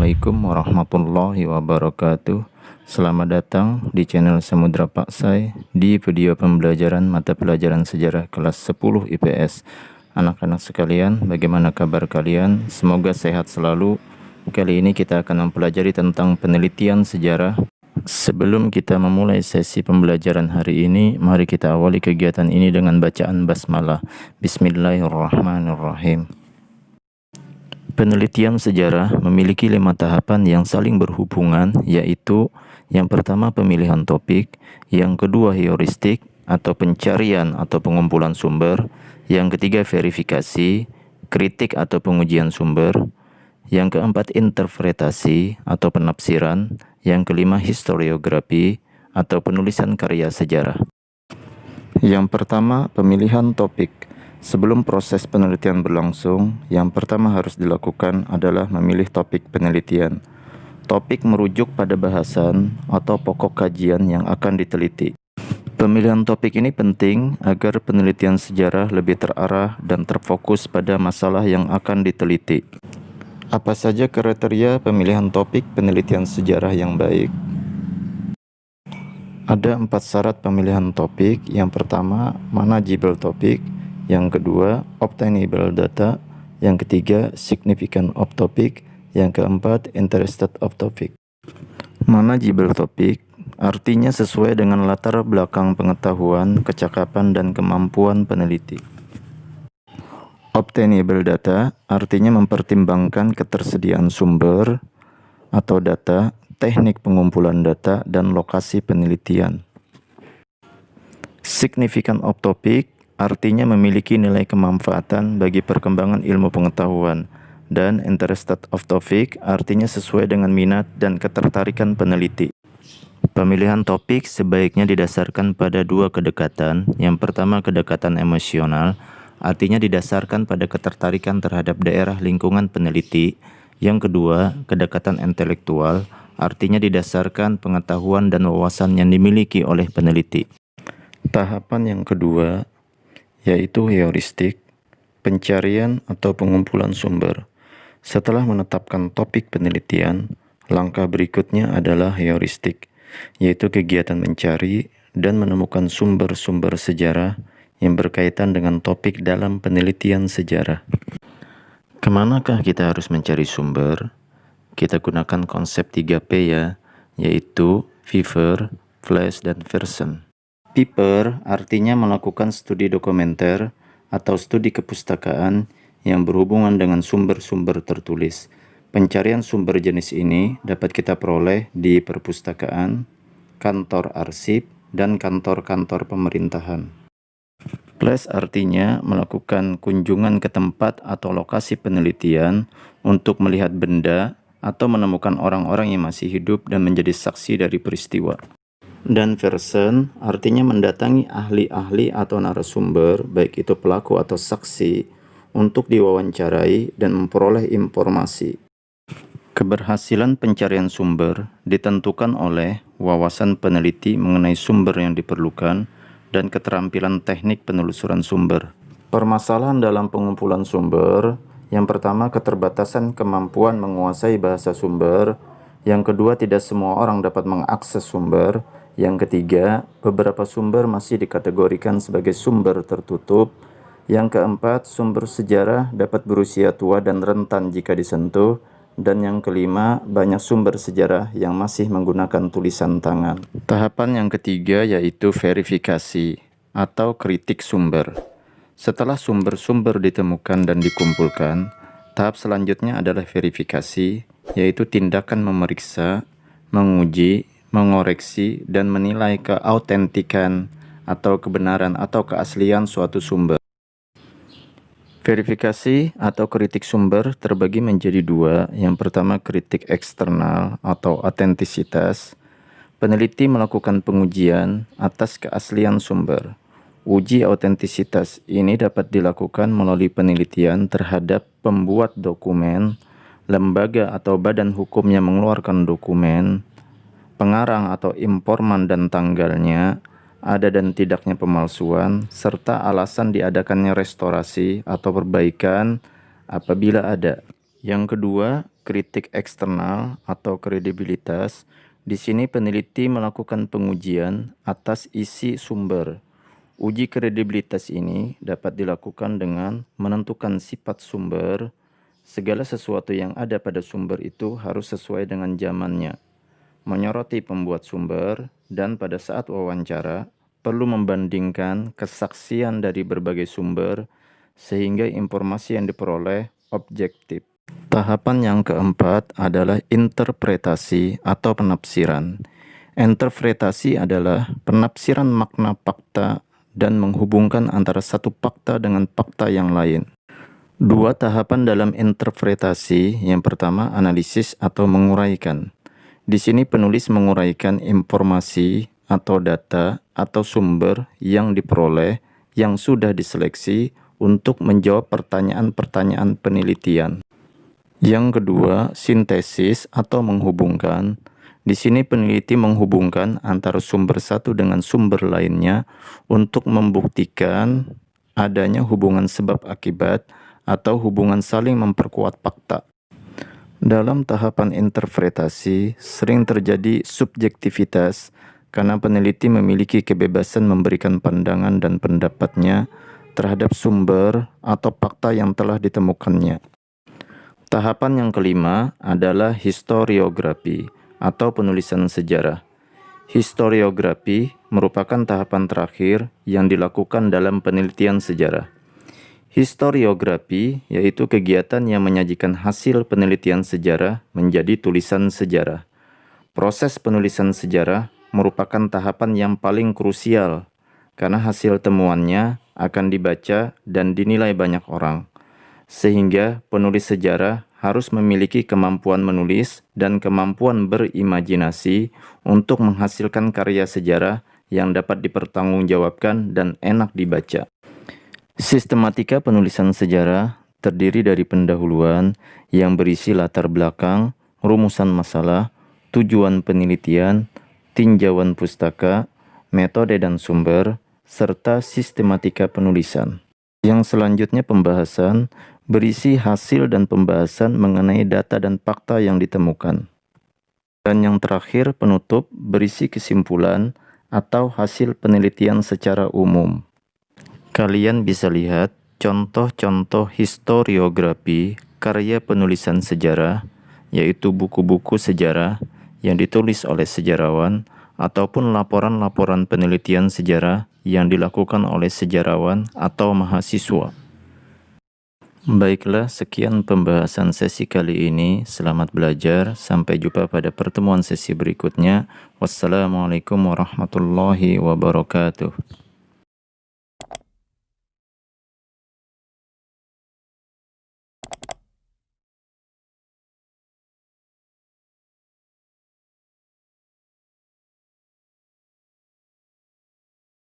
Assalamualaikum warahmatullahi wabarakatuh. Selamat datang di channel Samudra Paksai di video pembelajaran mata pelajaran sejarah kelas 10 IPS. Anak-anak sekalian, bagaimana kabar kalian? Semoga sehat selalu. Kali ini kita akan mempelajari tentang penelitian sejarah. Sebelum kita memulai sesi pembelajaran hari ini, mari kita awali kegiatan ini dengan bacaan basmalah. Bismillahirrahmanirrahim. Penelitian sejarah memiliki 5 tahapan yang saling berhubungan, yaitu yang pertama pemilihan topik, yang kedua heuristik atau pencarian atau pengumpulan sumber, yang ketiga verifikasi, kritik atau pengujian sumber, yang keempat interpretasi atau penafsiran, yang kelima historiografi atau penulisan karya sejarah. Yang pertama, pemilihan topik. Sebelum proses penelitian berlangsung, yang pertama harus dilakukan adalah memilih topik penelitian. Topik merujuk pada bahasan atau pokok kajian yang akan diteliti. Pemilihan topik ini penting agar penelitian sejarah lebih terarah dan terfokus pada masalah yang akan diteliti. Apa saja kriteria pemilihan topik penelitian sejarah yang baik? Ada 4 syarat pemilihan topik. Yang pertama, manageable topik. Yang kedua, obtainable data. Yang ketiga, significant of topic. Yang keempat, interested of topic. Manageable topic artinya sesuai dengan latar belakang pengetahuan, kecakapan, dan kemampuan peneliti. Obtainable data artinya mempertimbangkan ketersediaan sumber atau data, teknik pengumpulan data, dan lokasi penelitian. Significant of topic artinya memiliki nilai kemanfaatan bagi perkembangan ilmu pengetahuan, dan interested of topic artinya sesuai dengan minat dan ketertarikan peneliti. Pemilihan topik sebaiknya didasarkan pada 2 kedekatan. Yang pertama, kedekatan emosional, artinya didasarkan pada ketertarikan terhadap daerah lingkungan peneliti. Yang kedua, kedekatan intelektual, artinya didasarkan pengetahuan dan wawasan yang dimiliki oleh peneliti. Tahapan yang kedua yaitu heuristik, pencarian atau pengumpulan sumber. Setelah menetapkan topik penelitian, langkah berikutnya adalah heuristik, yaitu kegiatan mencari dan menemukan sumber-sumber sejarah yang berkaitan dengan topik dalam penelitian sejarah. Kemanakah kita harus mencari sumber? Kita gunakan konsep 3P ya, yaitu paper, flash, dan version. Paper artinya melakukan studi dokumenter atau studi kepustakaan yang berhubungan dengan sumber-sumber tertulis. Pencarian sumber jenis ini dapat kita peroleh di perpustakaan, kantor arsip, dan kantor-kantor pemerintahan. Flash artinya melakukan kunjungan ke tempat atau lokasi penelitian untuk melihat benda atau menemukan orang-orang yang masih hidup dan menjadi saksi dari peristiwa. Dan version artinya mendatangi ahli-ahli atau narasumber, baik itu pelaku atau saksi, untuk diwawancarai dan memperoleh informasi. Keberhasilan pencarian sumber ditentukan oleh wawasan peneliti mengenai sumber yang diperlukan dan keterampilan teknik penelusuran sumber. Permasalahan dalam pengumpulan sumber, yang pertama keterbatasan kemampuan menguasai bahasa sumber, yang kedua tidak semua orang dapat mengakses sumber, yang ketiga beberapa sumber masih dikategorikan sebagai sumber tertutup, yang keempat sumber sejarah dapat berusia tua dan rentan jika disentuh, dan yang kelima banyak sumber sejarah yang masih menggunakan tulisan tangan. Tahapan yang ketiga yaitu verifikasi atau kritik sumber. Setelah sumber-sumber ditemukan dan dikumpulkan, tahap selanjutnya adalah verifikasi, yaitu tindakan memeriksa, menguji, mengoreksi, dan menilai keautentikan atau kebenaran atau keaslian suatu sumber. Verifikasi atau kritik sumber terbagi menjadi 2. Yang pertama, kritik eksternal atau autentisitas. Peneliti melakukan pengujian atas keaslian sumber. Uji autentisitas ini dapat dilakukan melalui penelitian terhadap pembuat dokumen, lembaga atau badan hukum yang mengeluarkan dokumen, pengarang atau informan dan tanggalnya, ada dan tidaknya pemalsuan, serta alasan diadakannya restorasi atau perbaikan apabila ada. Yang kedua, kritik eksternal atau kredibilitas. Di sini peneliti melakukan pengujian atas isi sumber. Uji kredibilitas ini dapat dilakukan dengan menentukan sifat sumber. Segala sesuatu yang ada pada sumber itu harus sesuai dengan zamannya. Menyoroti pembuat sumber, dan pada saat wawancara, perlu membandingkan kesaksian dari berbagai sumber sehingga informasi yang diperoleh objektif. Tahapan yang keempat adalah interpretasi atau penafsiran. Interpretasi adalah penafsiran makna fakta dan menghubungkan antara satu fakta dengan fakta yang lain. Dua tahapan dalam interpretasi. Yang pertama, analisis atau menguraikan. Di sini penulis menguraikan informasi atau data atau sumber yang diperoleh yang sudah diseleksi untuk menjawab pertanyaan-pertanyaan penelitian. Yang kedua, sintesis atau menghubungkan. Di sini peneliti menghubungkan antara sumber satu dengan sumber lainnya untuk membuktikan adanya hubungan sebab akibat atau hubungan saling memperkuat fakta. Dalam tahapan interpretasi, sering terjadi subjektivitas karena peneliti memiliki kebebasan memberikan pandangan dan pendapatnya terhadap sumber atau fakta yang telah ditemukannya. Tahapan yang kelima adalah historiografi atau penulisan sejarah. Historiografi merupakan tahapan terakhir yang dilakukan dalam penelitian sejarah. Historiografi yaitu kegiatan yang menyajikan hasil penelitian sejarah menjadi tulisan sejarah. Proses penulisan sejarah merupakan tahapan yang paling krusial karena hasil temuannya akan dibaca dan dinilai banyak orang. Sehingga penulis sejarah harus memiliki kemampuan menulis dan kemampuan berimajinasi untuk menghasilkan karya sejarah yang dapat dipertanggungjawabkan dan enak dibaca. Sistematika penulisan sejarah terdiri dari pendahuluan yang berisi latar belakang, rumusan masalah, tujuan penelitian, tinjauan pustaka, metode dan sumber, serta sistematika penulisan. Yang selanjutnya pembahasan berisi hasil dan pembahasan mengenai data dan fakta yang ditemukan. Dan yang terakhir penutup berisi kesimpulan atau hasil penelitian secara umum. Kalian bisa lihat contoh-contoh historiografi karya penulisan sejarah, yaitu buku-buku sejarah yang ditulis oleh sejarawan ataupun laporan-laporan penelitian sejarah yang dilakukan oleh sejarawan atau mahasiswa. Baiklah, sekian pembahasan sesi kali ini. Selamat belajar. Sampai jumpa pada pertemuan sesi berikutnya. Wassalamualaikum warahmatullahi wabarakatuh.